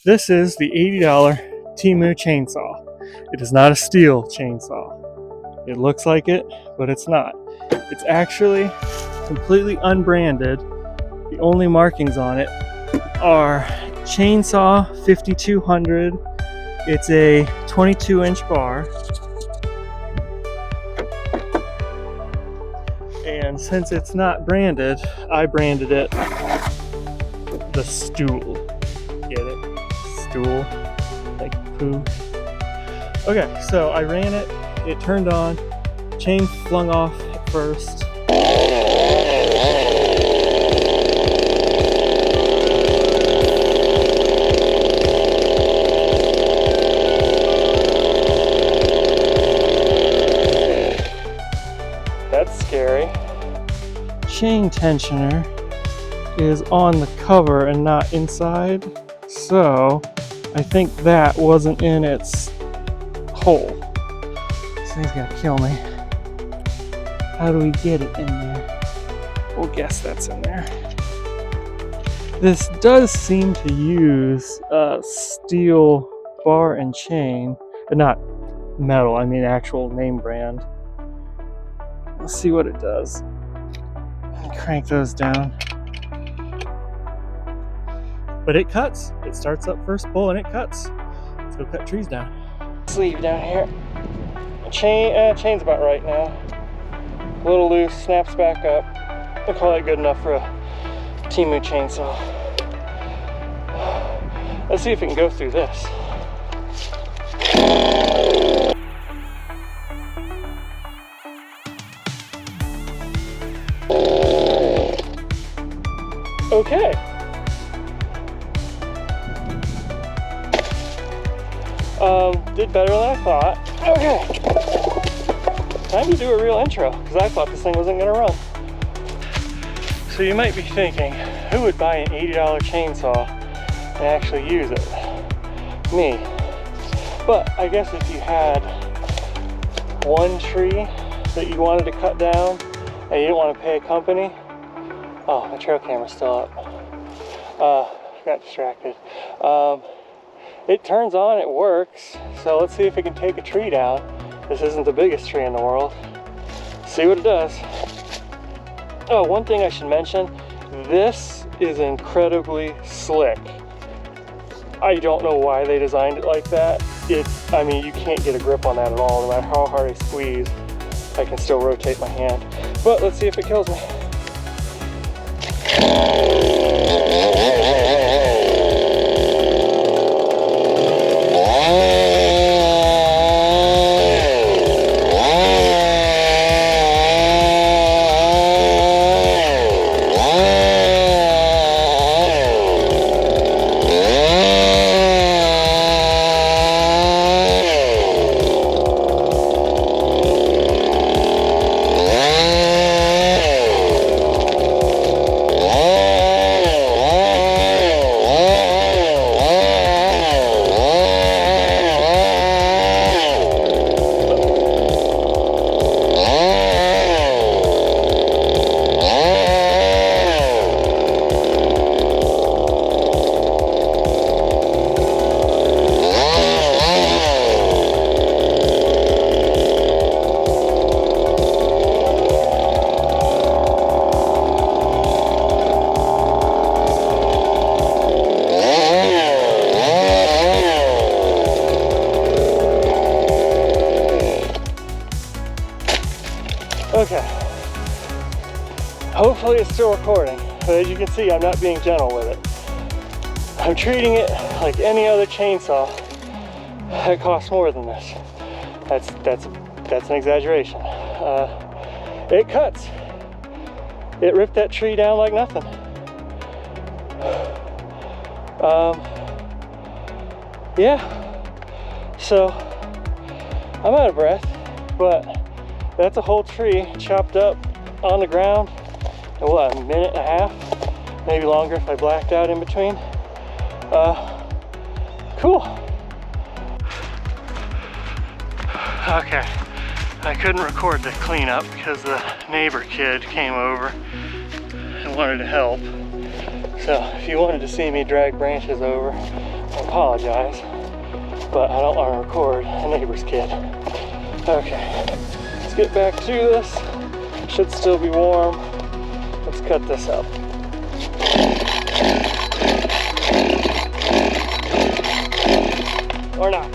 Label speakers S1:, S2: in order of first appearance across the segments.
S1: This is the $80 Temu Chainsaw. It is not a steel chainsaw. It looks like it, but it's not. It's actually completely unbranded. The only markings on it are Chainsaw 5200. It's a 22-inch bar. And since it's not branded, I branded it the Stool. Get it? Stool. Like poo. Okay, so I ran it. It turned on. Chain flung off at first. That's scary. Chain tensioner is on the cover and not inside, so I think that wasn't in its hole. This thing's gonna kill me. How do we get it in there? We'll guess that's in there. This does seem to use a steel bar and chain, but not metal, I mean actual name brand. Let's see what it does. Crank those down. But it cuts. It starts up first pull and it cuts. Let's go cut trees down. Sleeve down here. Chain's about right now. A little loose, snaps back up. I'll call that good enough for a Temu chainsaw. Let's see if it can go through this. Okay. Did better than I thought. Okay. Time to do a real intro, because I thought this thing wasn't going to run. So you might be thinking, who would buy an $80 chainsaw and actually use it? Me. But I guess if you had one tree that you wanted to cut down and you didn't want to pay a company. Oh, my trail camera's still up. Got distracted. It turns on, it works. So let's see if it can take a tree down. This isn't the biggest tree in the world. See what it does. Oh, one thing I should mention, this is incredibly slick. I don't know why they designed it like that. I mean, you can't get a grip on that at all. No matter how hard I squeeze, I can still rotate my hand. But let's see if it kills me. Okay, hopefully it's still recording, but as you can see, I'm not being gentle with it. I'm treating it like any other chainsaw that costs more than this. That's an exaggeration. It cuts. It ripped that tree down like nothing. Yeah, so I'm out of breath, but that's a whole tree chopped up on the ground in what, a minute and a half? Maybe longer if I blacked out in between. Cool. Okay, I couldn't record the cleanup because the neighbor kid came over and wanted to help. So if you wanted to see me drag branches over, I apologize, but I don't want to record a neighbor's kid. Okay, let's get back to this. Should still be warm. Let's cut this up. Or not.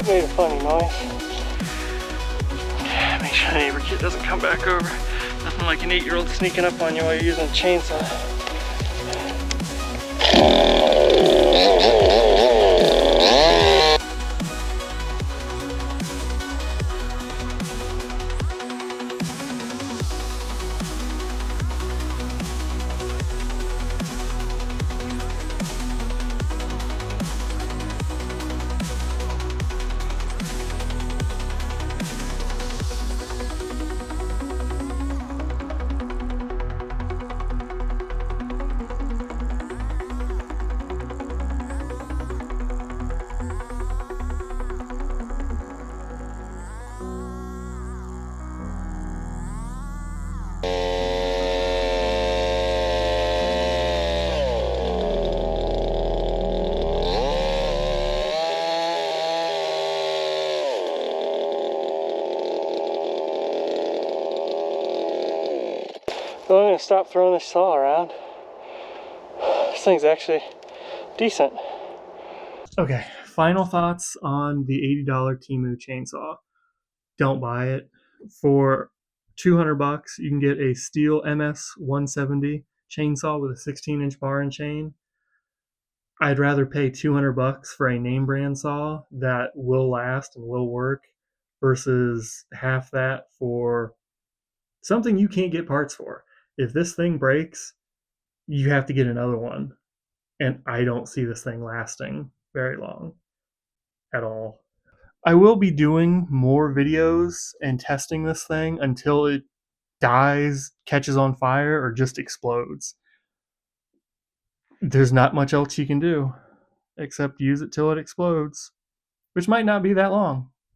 S1: Made a funny noise. Make sure the neighbor kid doesn't come back over. Nothing like an 8-year-old sneaking up on you while you're using a chainsaw. So I'm going to stop throwing this saw around. This thing's actually decent. Okay, final thoughts on the $80 Temu chainsaw. Don't buy it. For $200, you can get a steel MS 170 chainsaw with a 16-inch bar and chain. I'd rather pay $200 for a name brand saw that will last and will work versus half that for something you can't get parts for. If this thing breaks, you have to get another one. And I don't see this thing lasting very long at all. I will be doing more videos and testing this thing until it dies, catches on fire, or just explodes. There's not much else you can do except use it till it explodes, which might not be that long.